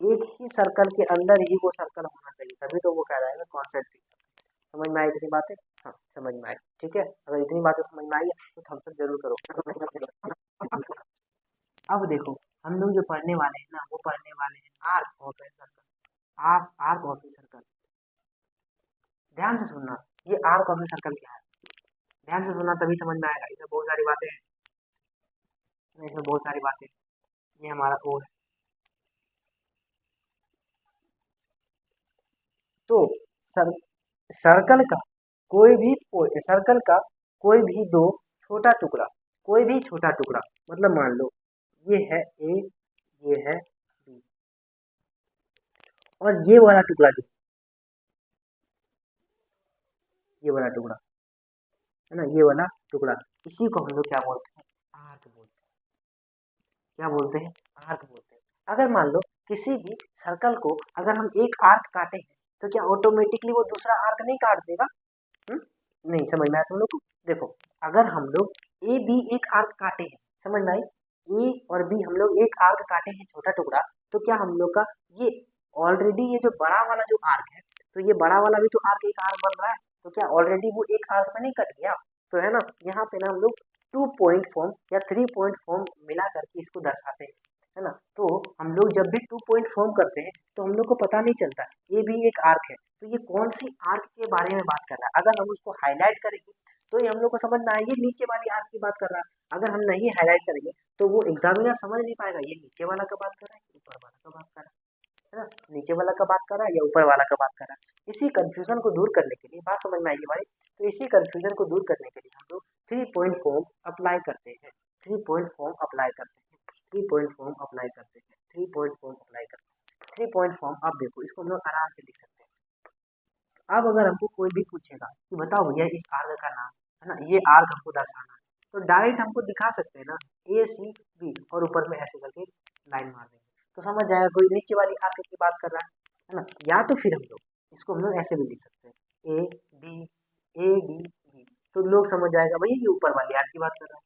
एक ही सर्कल के अंदर ही वो सर्कल होना चाहिए, तभी तो वो कहलाएगा कॉन्सेंट्रिक सर्कल। समझ में आई इतनी बातें? हाँ समझ में आई, ठीक है। अगर इतनी बातें समझ में आई है तो थम्स अप जरूर करो। अब देखो हम लोग जो पढ़ने वाले हैं ना, वो पढ़ने वाले हैं arc of a circle. Arc of a circle, ध्यान से सुनना, ये आर्क ऑफ ए सर्कल क्या है, ध्यान से सुनना तभी समझ में आएगा। इसमें बहुत सारी बातें हैं, इसमें बहुत सारी बातें। ये हमारा ओ है, तो सर, सर्कल का सर्कल का कोई भी दो छोटा टुकड़ा, कोई भी छोटा टुकड़ा, मतलब मान लो ये है ए, ये है बी, और ये वाला टुकड़ा जो, ये वाला टुकड़ा है ना, ये वाला टुकड़ा, इसी को हम लोग क्या बोलते हैं, आर्क बोलते हैं। क्या बोलते हैं, आर्क बोलते हैं। अगर मान लो किसी भी सर्कल को अगर हम एक आर्क काटे हैं तो क्या ऑटोमेटिकली वो दूसरा आर्क नहीं काट देगा? नहीं, समझ में आया तुम लोग को? देखो अगर हम लोग ए बी एक आर्क काटे हैं, समझ में आई, ए और बी हम लोग एक आर्क काटे हैं छोटा टुकड़ा, तो क्या हम लोग का ये ऑलरेडी ये जो बड़ा वाला जो आर्क है, तो ये बड़ा वाला भी तो आर्क एक आर्क बन रहा है, तो क्या ऑलरेडी वो एक आर्क में नहीं कट गया? तो है ना, यहाँ पे ना हम लोग 2 पॉइंट फॉर्म या 3 पॉइंट फॉर्म मिला करके इसको दर्शाते हैं, है ना। तो हम लोग जब भी 2 पॉइंट फॉर्म करते हैं तो हम लोग को पता नहीं चलता ये भी एक आर्क है, तो ये कौन सी आर्क के बारे में बात कर रहा है। अगर हम उसको हाईलाइट करेंगे तो ये हम लोग को समझ में आएगी नीचे वाली आर्क की बात कर रहा है। अगर हम नहीं हाईलाइट करेंगे तो वो एग्जामिनर समझ नहीं पाएगा ये नीचे वाला का बात कर रहा है, ऊपर वाला का बात कर रहा है ना, नीचे वाला का बात कर रहा है या ऊपर वाला का बात कर रहा है। इसी कंफ्यूजन को दूर करने के लिए, बात समझ में आएगी हमारी, तो इसी कंफ्यूजन को दूर करने के लिए हम लोग 3 पॉइंट फॉर्म अप्लाई करते हैं, 3 पॉइंट फॉर्म अप्लाई करते हैं, 3 पॉइंट फॉर्म अप्लाई करते हैं, 3 पॉइंट फॉर्म अप्लाई करते हैं। 3 पॉइंट फॉर्म, आप देखो इसको हम लोग आराम से लिख सकते हैं। अब अगर हमको कोई भी पूछेगा कि बताओ भैया इस आर्क का नाम, है ना, ये आर्क हमको दर्शाना है, तो डायरेक्ट हमको दिखा सकते हैं ना, ए सी बी, और ऊपर में ऐसे करके लाइन मार देंगे तो समझ जाएगा कोई नीचे वाली आर्क की बात कर रहा है ना। या तो फिर हम लोग इसको हम लोग ऐसे भी लिख सकते हैं, ए डी बी, तो लोग समझ जाएगा भैया ये ऊपर वाली आर्क की बात कर रहा है।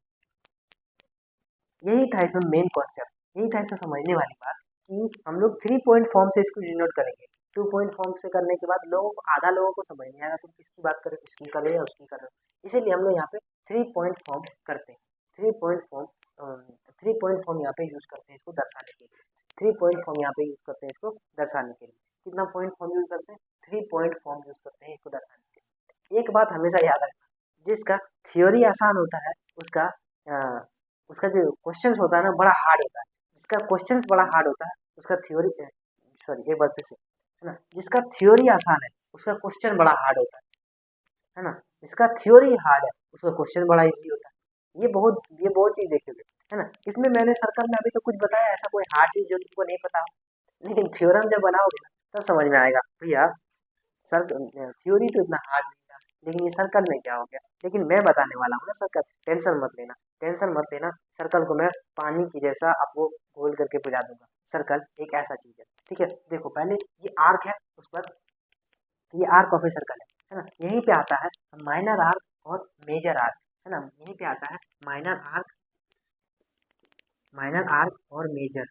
यही था इसमें मेन कॉन्सेप्ट, यही था इसमें समझने वाली बात कि हम लोग 3 पॉइंट फॉर्म से इसको डिनोट करेंगे। 2 पॉइंट फॉर्म से करने के बाद लोगों को, आधा लोगों को समझ नहीं आएगा तुम किसकी बात करें, इसकी कर रहे हो या उसकी कर रहे हो, इसीलिए हम लोग यहाँ पे 3 पॉइंट फॉर्म करते हैं। 3 पॉइंट फॉर्म यहाँ पे यूज करते हैं इसको दर्शाने के लिए, 3 पॉइंट फॉर्म यहाँ पे यूज करते हैं इसको दर्शाने के लिए। कितना पॉइंट फॉर्म यूज करते हैं, 3 पॉइंट फॉर्म यूज करते हैं इसको दर्शाने के लिए। एक बात हमेशा याद रखना, जिसका थ्योरी आसान होता है उसका उसका जो क्वेश्चंस होता है ना बड़ा हार्ड होता है, जिसका क्वेश्चंस बड़ा हार्ड होता है उसका थ्योरी, सॉरी एक बार फिर से, है ना, जिसका थ्योरी आसान है उसका क्वेश्चन बड़ा हार्ड होता है ना, जिसका थ्योरी हार्ड है उसका क्वेश्चन बड़ा इजी होता है। ये बहुत चीज देखोगे, है ना। इसमें मैंने सर्कल में अभी तो कुछ बताया, ऐसा कोई हार्ड चीज जो तुमको नहीं पता हो, लेकिन थ्योरम जब बनाओगे ना तब समझ में आएगा भैया सर, थ्योरी तो इतना हार्ड नहीं था, लेकिन ये सर्कल में क्या हो गया। लेकिन मैं बताने वाला हूँ ना सर्कल, टेंशन मत लेना, टेंशन मत लेना। सर्कल को मैं पानी की जैसा आपको घोल करके पिला दूंगा। सर्कल एक ऐसा चीज है, ठीक है। देखो पहले ये आर्क है, उस पर ये आर्क ऑफ ए सर्कल है ना, यहीं पे आता है माइनर आर्क और मेजर आर्क, है ना, यहीं पे आता है माइनर आर्क और मेजर,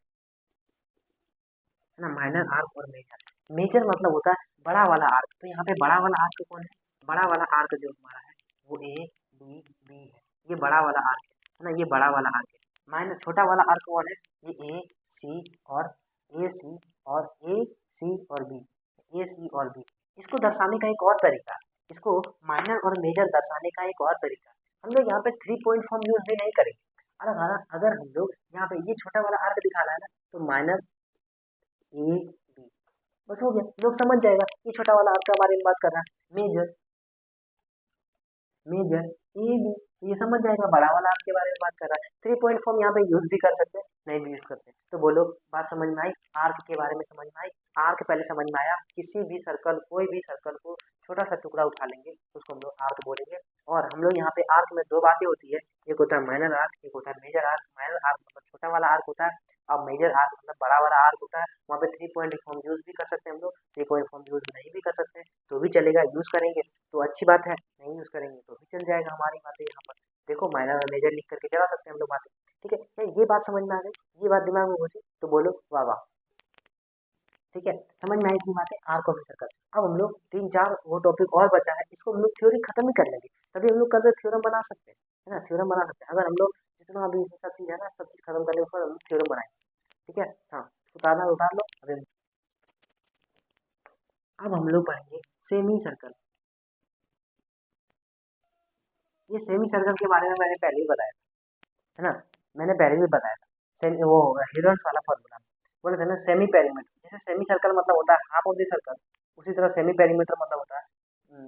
है ना, माइनर आर्क और मेजर। मेजर मतलब होता है बड़ा वाला आर्क, तो यहाँ पे बड़ा वाला आर्क कौन है, बड़ा वाला आर्क जो हमारा है वो ए बी बी है, ये बड़ा वाला आर्क है ना, ये बड़ा वाला आर्क है। माइनर छोटा वाला आर्क कौन है, ये ए सी और ए सी और ए सी और बी, ए सी और बी। इसको दर्शाने का एक और तरीका, इसको माइनर और मेजर दर्शाने का एक और तरीका, हम लोग यहाँ पे 3 पॉइंट फॉर्म यूज भी नहीं करेंगे। अगर हम लोग यहाँ पे ये छोटा वाला आर्क दिखा रहा है ना, तो माइनर ए बी, बस हो गया, लोग समझ जाएगा ये छोटा वाला आर्क के बारे में बात कर रहा है। मेजर मेजर ए बी, ये समझ जाएगा बड़ा वाला आर्क के बारे में बात कर रहा है। 3 पॉइंट फॉर्म यहाँ पे यूज भी कर सकते हैं, नहीं भी यूज करते हैं। तो बोलो बात समझ में आई, आर्क के बारे में समझ में आई। आर्क पहले समझ में आया, किसी भी सर्कल, कोई भी सर्कल को छोटा सा टुकड़ा उठा लेंगे उसको हम लोग आर्क बोलेंगे। और हम लोग यहाँ पे आर्क में दो बातें होती है, एक होता है माइनर आर्क, एक होता है मेजर आर्क। माइनर आर्क मतलब छोटा वाला आर्क होता है, अब मेजर आर्क मतलब बड़ा वाला आर्क होता है। वहाँ पे 3 पॉइंट फॉर्म यूज भी कर सकते हैं हम लोग, 3 पॉइंट फॉर्म यूज नहीं भी कर सकते हैं तो भी चलेगा, यूज करेंगे तो अच्छी बात है, नहीं यूज करेंगे तो भी चल जाएगा हमारी बातें यहाँ पर। देखो माइनर और मेजर लिख करके चला सकते हैं हम लोग बातें। ठीक है, क्या ये बात समझ में आ गई? ये बात दिमाग में घुसी तो बोलो वाह वाह। ठीक है, समझ में आई इतनी बातें आर्क ऑफ सर्कल। अब हम लोग 3-4 वो टॉपिक और बचा है, इसको हम लोग थ्योरी खत्म ही कर लेंगे, तभी हम लोग कल से थ्योरम बना सकते हैं, है ना? थ्योरम बना सकते हैं अगर हम लोग जितना अभी इसमें सब चीज़ है ना, सब चीज़ खत्म कर ले उसके बाद हम लोग थ्योरम बनाएंगे। ठीक है, हाँ, उतारना उतार लो अभी। अब हम लोग पढ़ेंगे सेमी सर्कल। ये सेमी सर्कल के बारे में मैंने पहले ही बताया था, है ना? मैंने पहले भी बताया था, सेमी वो हिरन्स वाला फॉर्मूला बोले थे ना, सेमी पेरीमीटर। जैसे सेमी सर्कल मतलब होता है हाफ ऑफ द सर्कल, उसी तरह सेमी पेरीमीटर मतलब होता है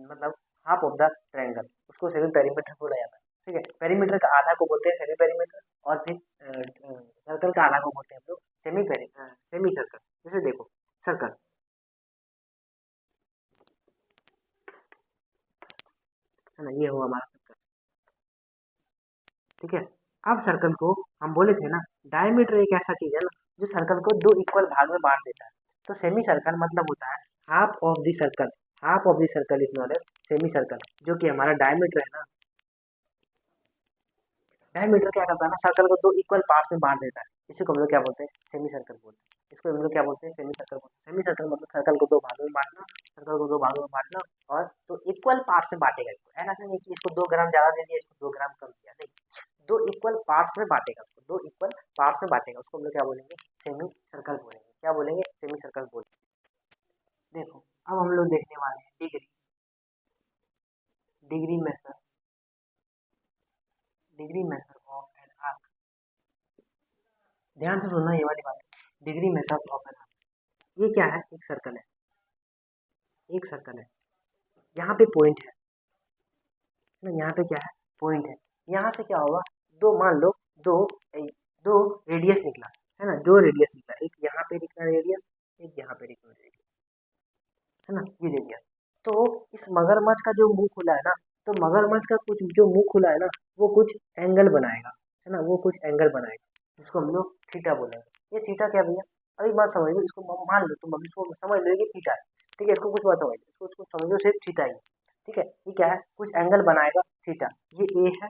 मतलब हाफ ऑफ द ट्रायंगल, उसको सेमी पेरीमीटर बोला जाता है। ठीक है, पेरीमीटर का आधा को बोलते हैं सेमी पेरीमीटर, और फिर सर्कल का आधा को बोलते हैं हम लोग सेमी सर्कल। जैसे देखो सर्कल, है ना, ये हुआ हमारा सर्कल। ठीक है, अब सर्कल को हम बोले थे ना, डायमीटर एक ऐसा चीज है ना जो सर्कल को दो इक्वल भाग में बांट देता है। तो सेमी सर्कल मतलब होता है half of the circle, half of the circle is known as semi circle, जो कि हमारा डायमीटर है ना। डायमीटर क्या करता है ना, सर्कल को दो इक्वल पार्ट्स में बांट देता है, इसी को हम लोग क्या बोलते हैं, सेमी सर्कल बोलते हैं। इसको हम लोग क्या बोलते हैं, सेमी सर्कल बोलते हैं। सेमी सर्कल मतलब सर्कल को दो भागों में बांटना, सर्कल को दो भागों में बांटना, और तो इक्वल पार्ट्स में बांटेगा इसको, ऐसा नहीं कि इसको 2 ग्राम ज्यादा दे दिया, इसको 2 ग्राम कम दिया, नहीं, दो इक्वल पार्ट्स में बांटेगा उसको, दो इक्वल पार्ट्स में बांटेगा, उसको हम लोग क्या बोलेंगे, सेमी सर्कल बोलेंगे। क्या बोलेंगे, सेमी सर्कल बोलेंगे। देखो अब हम लोग देखने वाले हैं degree, degree method, degree method of an arc. ध्यान से सुनना ये वाली बात, degree method of an arc. ये क्या है, एक सर्कल है, एक सर्कल है, यहाँ पे पॉइंट है ना, यहाँ पे क्या है, पॉइंट है। यहाँ से क्या होगा, दो मान लो, दो दो रेडियस निकला, है ना, दो रेडियस निकला, एक यहाँ पे निकला रेडियस, एक यहाँ पे निकला रेडियस, है ना, ये रेडियस। तो इस मगरमच्छ का जो मुंह खुला है ना, तो मगरमच्छ का कुछ जो मुंह खुला है ना, वो कुछ एंगल बनाएगा, है ना, वो कुछ एंगल बनाएगा, जिसको हम लोग थीटा बोलेंगे। ये थीटा क्या भैया, अभी बात समझ लो, इसको मान लो, तुम अभी इसको समझ लो कि थीटा है। ठीक है, इसको कुछ बात समझ लो, इसको इसको समझो सिर्फ थीटा ही। ठीक है, ये क्या है, कुछ एंगल बनाएगा थीटा, ये ए है,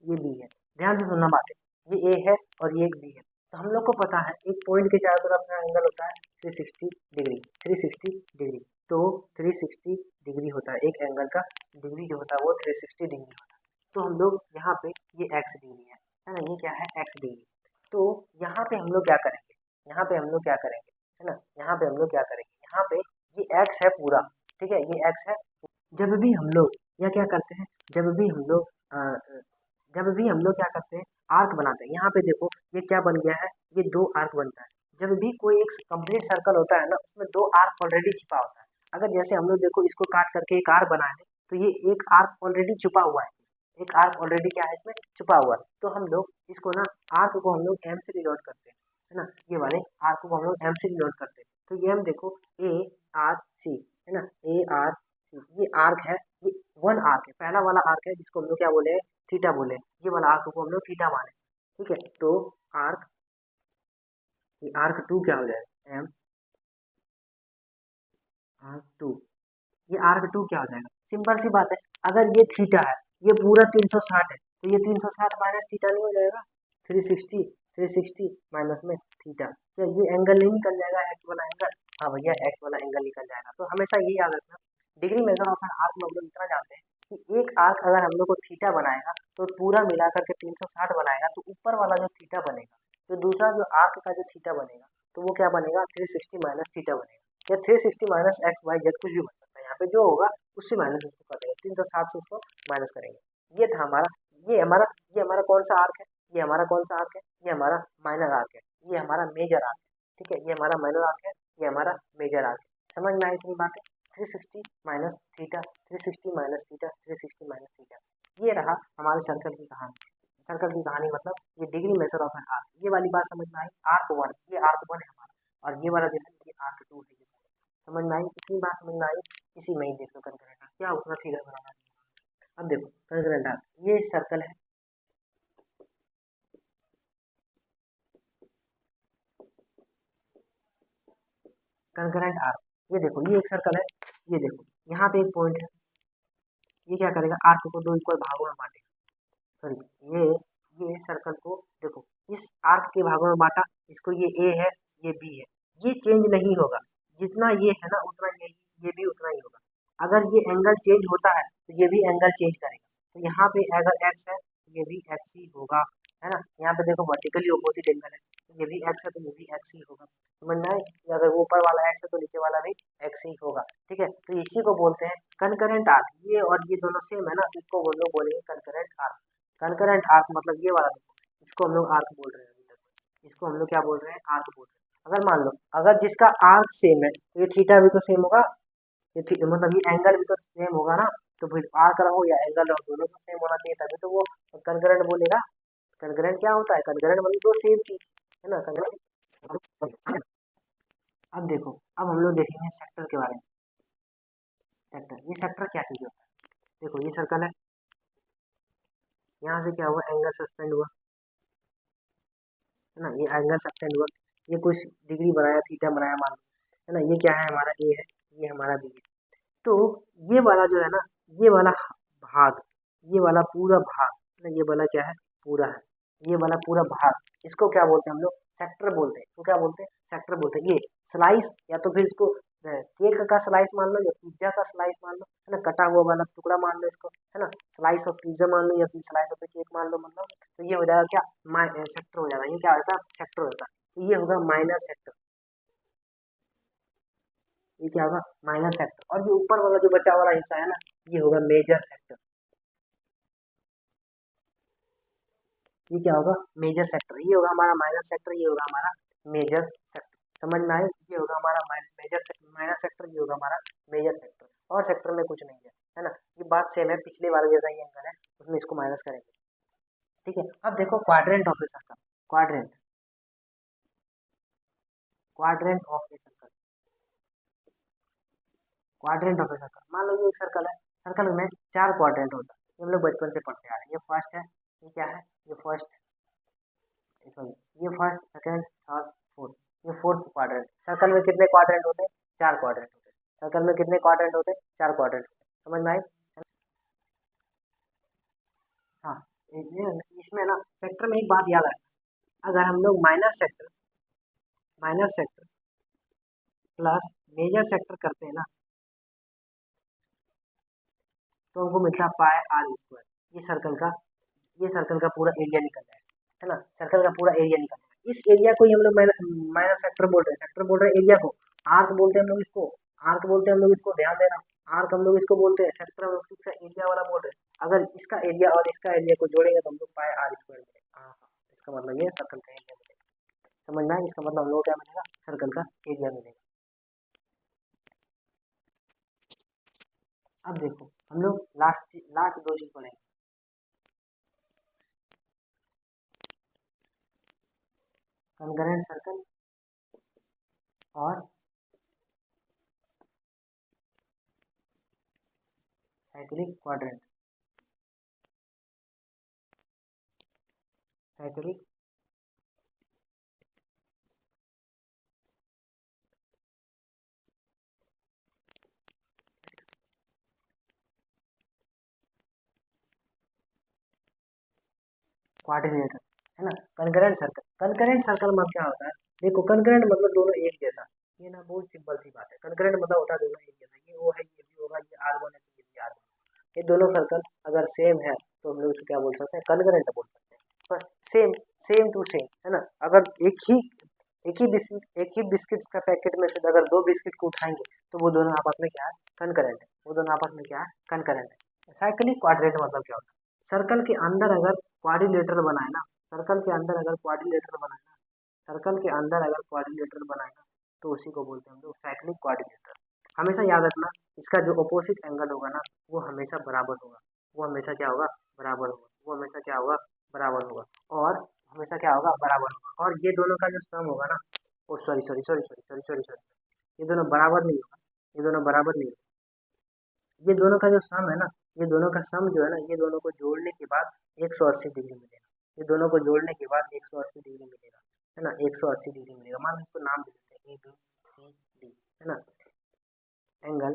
ये बी है। ध्यान से सुनना बात है, ये ए है और ये एक बी है। तो हम लोग को पता है एक पॉइंट के चारों तरफ का एंगल होता है 360 डिग्री, 360 डिग्री। तो 360 डिग्री होता है एक एंगल का, डिग्री जो होता है वो 360 डिग्री होता है। तो हम लोग यहाँ पे ये एक्स डिग्री है ना, ये क्या है, एक्स डिग्री। तो यहाँ पे हम लोग क्या करेंगे, यहाँ पे हम लोग क्या करेंगे, है ना, यहाँ पे हम लोग क्या करेंगे, यहाँ पे ये एक्स है पूरा। ठीक है, ये एक्स है। जब भी हम लोग या क्या करते हैं, जब भी हम लोग जब भी हम लोग क्या करते हैं, आर्क बनाते हैं, यहाँ पे देखो ये क्या बन गया है, ये दो आर्क बनता है। जब भी कोई एक कंप्लीट सर्कल होता है ना, उसमें दो आर्क ऑलरेडी छिपा होता है। अगर जैसे हम लोग देखो इसको काट करके एक आर्क बनाए हैं, तो ये एक आर्क ऑलरेडी छुपा हुआ है, एक आर्क ऑलरेडी क्या है, इसमें छुपा हुआ है। तो हम लोग इसको ना, आर्क को हम लोग एम से डिनोट करते हैं, है ना, ये वाले आर्क को हम लोग एम से डिनोट करते हैं। तो ये हम देखो ए आर सी, है ना, ए आर सी, ये आर्क है, ये वन आर्क है, पहला वाला आर्क है, जिसको हम लोग क्या बोले, थीटा बोले। ये वाला आर्क को हम लोग थीटा माने। ठीक है, तो आर्क, ये आर्क टू क्या हो जाएगा, एम आर्क टू, ये आर्क टू क्या हो जाएगा, सिंपल सी बात है, अगर ये थीटा है, ये पूरा 360 है, तो ये 360 माइनस थीटा नहीं हो जाएगा, 360, 360 माइनस में थीटा, क्या ये एंगल नहीं निकल जाएगा, एक्स वाला एंगल? हाँ भैया, एक्स वाला एंगल निकल जाएगा। तो हमेशा ये याद रखना, degree measure of an arc में हम लोग इतना जानते हैं कि एक आर्क अगर हम लोग को थीटा बनाएगा, तो पूरा मिलाकर के 360 बनाएगा, तो ऊपर वाला जो थीटा बनेगा, तो दूसरा जो आर्क का जो थीटा बनेगा, तो वो क्या बनेगा, 360 माइनस थीटा बनेगा, या 360 माइनस एक्स वाई जेड कुछ भी बन सकता है। यहाँ पे जो होगा उससे माइनस उसको कर देंगे, 360 से उसको माइनस करेंगे। ये था हमारा, ये हमारा कौन सा आर्क है, ये हमारा कौन सा आर्क है, ये हमारा माइनर आर्क है, ये हमारा मेजर आर्क है। ठीक है, ये हमारा माइनर आर्क है, ये हमारा मेजर आर्क है। समझ में आई इतनी बातें, 360 minus theta, 360 minus theta, 360 minus theta, ये रहा हमारे सर्कल की कहानी। सर्कल की कहानी मतलब ये degree measure of an arc, ये वाली बात समझ में आई। आर्क वन, ये आर्क वन है हमारा, और ये वाला जो है ये आर्क टू है। समझ में आई, इतनी बात समझ में आई। इसी में ही देख लो कंकरेंट आर्क क्या उतना फिगर बनाना है। अब देखो कंकरेंट आर्क, ये सर्कल है, कंकरेंट आर्क, ये देखो ये एक सर्कल है, ये देखो यहाँ पे एक पॉइंट है, ये क्या करेगा, आर्क को दो इक्वल भागों में बांटेगा, सॉरी, ये ये सर्कल को देखो इस आर्क के भागों में बांटा, इसको ये ए है, ये बी है, ये चेंज नहीं होगा, जितना ये है ना उतना ये भी उतना ही होगा। अगर ये एंगल चेंज होता है तो ये भी एंगल चेंज करेगा, तो यहाँ पे अगर एक्स है तो ये भी एक्स ही होगा, है ना। यहाँ पे देखो वर्टिकली ऑपोजिट एंगल है, तो ये भी एक्स है तो ये भी एक्स ही होगा, समझ में आए। कि अगर ऊपर वाला एक्स है तो नीचे वाला भी एक्स ही होगा, ठीक है। तो इसी को बोलते हैं कनकरेंट आर्क। ये और ये दोनों सेम है ना, तो इसको हम लोग बोलेंगे कनकरेंट आर्क। कनकरेंट आर्क मतलब ये वाला देखो, इसको हम लोग आर्क बोल रहे हैं अभी तक, इसको हम लोग क्या बोल रहे हैं, आर्क बोल रहे हैं। अगर मान लो अगर जिसका आर्क सेम है तो ये थीटा भी तो सेम होगा, मतलब ये एंगल भी तो सेम होगा ना, तो फिर आर्क रहो या एंगल रहो दोनों तो सेम होना चाहिए, तभी तो वो कनकरेंट बोलेगा। कनकरेंट क्या होता है, कनकरेंट मतलब दो सेम चीज, है ना, कनकरेंट। अब देखो, अब हम लोग देखेंगे सेक्टर के बारे में। सेक्टर, ये सेक्टर क्या चीज होता है, देखो ये सर्कल है, यहाँ से क्या हुआ, एंगल सस्पेंड हुआ, है ना, ये एंगल सस्पेंड हुआ, ये कुछ डिग्री बनाया, थीटा बनाया मान लो, है ना, ये क्या है हमारा ए है, ये हमारा बी है। तो ये वाला जो है ना, ये वाला भाग, ये वाला पूरा भाग, है ना, ये वाला क्या है, पूरा है, ये वाला पूरा भाग, इसको क्या बोलते हैं हम लोग, सेक्टर बोलते हैं। तो क्या बोलते हैं, सेक्टर बोलते हैं। ये स्लाइस, या तो फिर इसको केक का स्लाइस मान लो या पिज्जा का स्लाइस मान लो, है ना, कटा हुआ वाला टुकड़ा मान लो इसको, है ना, स्लाइस ऑफ पिज्जा मान लो या फिर स्लाइस ऑफ केक मान लो, मतलब तो ये हो जाएगा क्या, सेक्टर हो जाएगा। ये क्या होता है, सेक्टर होता है। तो ये होगा माइनर सेक्टर, ये क्या होगा, माइनर सेक्टर। और ये ऊपर वाला जो बचा वाला हिस्सा है ना, ये होगा मेजर सेक्टर। ये क्या होगा, मेजर सेक्टर। ये होगा हमारा माइनर सेक्टर, ये होगा हमारा मेजर सेक्टर। समझ में आए, ये होगा हमारा मेजर सेक्टर, माइनर सेक्टर, ये होगा हमारा मेजर सेक्टर। और सेक्टर में कुछ नहीं है ना। ये बात सेम है, पिछले वाले जैसा ही एंगल है, उसमें इसको माइनस करेंगे, ठीक है। अब देखो quadrant of a circle, quadrant, quadrant of a circle, quadrant of a circle. मान लो ये एक सर्कल है, सर्कल में चार क्वाड्रेंट होता है, ये हम लोग बचपन से पढ़ते आ रहे हैं। ये फर्स्ट है, ये क्या है, ये फर्स्ट, सॉरी, ये फर्स्ट, सेकंड, थर्ड, फोर्थ, ये फोर्थ क्वाड्रेंट। सर्कल में कितने क्वाड्रेंट होते हैं, चार क्वाड्रेंट होते हैं। सर्कल में कितने क्वाड्रेंट होते हैं, चार क्वाड्रेंट होते हैं, समझ में आई। हाँ, इसमें ना सेक्टर में एक बात याद रखना, अगर हम लोग minor sector, minor sector plus major sector करते हैं ना, तो हमको मिलता है पाई आर स्क्वायर। ये सर्कल का पूरा एरिया निकल जाएगा, है ना, सर्कल का पूरा एरिया निकल जाएगा। इस एरिया को ही हम लोग माइनर सेक्टर बोल रहे हैं, सेक्टर बोल रहे हैं एरिया को। आर्क बोलते हैं हम लोग इसको, आर्क बोलते हैं हम लोग इसको, ध्यान देना। आर्क हम लोग इसको बोलते हैं, सेक्टर हम लोग इसका एरिया वाला बोल रहे हैं। अगर इसका एरिया और इसका एरिया को जोड़ेंगे तो हम लोग पाई आर स्क्वायर मिलेगा। हाँ हाँ, इसका मतलब ये सर्कल का एरिया मिलेगा, समझ में आया। इसका मतलब हम लोग क्या मिलेगा, सर्कल का एरिया मिलेगा। अब देखो हम लोग लास्ट लास्ट दो चीज पढ़ेंगे, कॉन्करेंट सर्कल और साइक्लिक क्वाड्रेंट, साइक्लिक क्वाड्रिलेटरल, है ना, कनकरेंट सर्कल। कनकरेंट सर्कल में क्या होता है, देखो कनकरेंट मतलब दोनों एक जैसा, ये ना बहुत सिंपल सी बात है। कनकरेंट मतलब होता है दोनों एक जैसा, ये वो है ये भी होगा, ये आर वन है तो ये भी आर वन। ये दोनों सर्कल अगर सेम है तो हम लोग इसको क्या बोल सकते हैं, कनकरेंट बोल सकते हैं। बस सेम, सेम टू सेम, है ना। अगर एक ही बिस्किट का पैकेट में से अगर दो बिस्किट को उठाएंगे तो वो दोनों आपस में क्या है, कनकरेंट है, वो दोनों आपस में क्या है, कनकरेंट है। साइक्लिक क्वाड्रेंट मतलब क्या होता है, सर्कल के अंदर अगर क्वाड्रिलेटरल बनाए ना, सर्कल के अंदर अगर क्वाड्रिलेटरल बनाए ना, सर्कल के अंदर अगर क्वाड्रिलेटरल बनाए ना, तो उसी को बोलते हैं हम लोग साइक्लिक क्वाड्रिलेटरल। हमेशा याद रखना, इसका जो अपोजिट एंगल होगा ना, वो हमेशा बराबर होगा, वो हमेशा क्या होगा, बराबर होगा, वो हमेशा क्या होगा, बराबर होगा। और हमेशा क्या होगा, बराबर होगा। और ये दोनों का जो सम होगा ना, oh sorry sorry sorry sorry sorry sorry sorry, ये दोनों बराबर नहीं होगा, ये दोनों बराबर नहीं होगा। ये दोनों का जो सम है ना, ये दोनों का सम जो है ना, ये दोनों को जोड़ने के बाद 180 डिग्री मिलेगा। ये दोनों को जोड़ने के बाद 180 डिग्री मिलेगा, है ना, 180 डिग्री मिलेगा। मान लो इसको नाम दे देते हैं ए बी सी डी, है ना। एंगल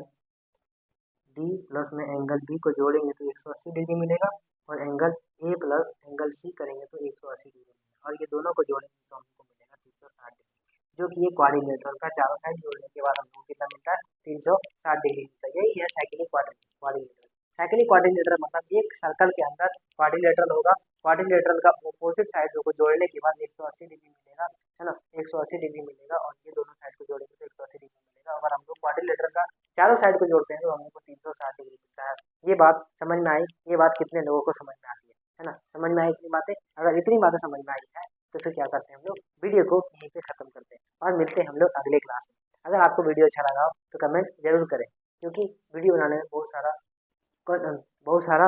डी प्लस में एंगल बी को जोड़ेंगे तो 180 डिग्री मिलेगा। और angle A plus angle C करेंगे तो 180 डिग्री मिलेगा, और ये दोनों को जोड़ेंगे तो हमको मिलेगा 360 डिग्री, जो कि ये क्वाड्रिलेटरल का चारों साइड जोड़ने के बाद हमको कितना मिलता है, 360 डिग्री मिलता है। यही है साइक्लिक क्वाड्रिलेटरल। साइक्लिक क्वाड्रिलेटरल मतलब एक सर्कल के अंदर क्वाड्रिलेटरल होगा, क्वाड्रिलेटरल का अपोजिट साइड को जोड़ने के बाद 180 डिग्री मिलेगा, है ना, 180 डिग्री मिलेगा, और ये दोनों साइड को जोड़ेंगे तो 180 डिग्री मिलेगा। अगर हम लोग क्वाड्रिलेटरल का चारों साइड को जोड़ते हैं तो हमको 360 डिग्री मिलता है। ये बात समझ में आई? ये बात कितने लोगों को समझ में आती है ना? समझ में आई इतनी बातें? अगर इतनी बातें समझ में आई है तो फिर क्या करते हैं हम लोग, वीडियो को यहीं पे खत्म करते हैं और मिलते हैं हम लोग अगले क्लास में। अगर आपको वीडियो अच्छा लगा हो तो कमेंट जरूर करें, क्योंकि वीडियो बनाने में बहुत सारा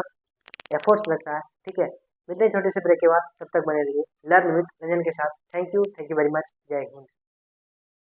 एफर्ट्स लगता है। ठीक है, मिलते हैं छोटे से ब्रेक के बाद, तब तक बने रहिए लर्न विद रंजन के साथ। Thank you very much. जय हिंद।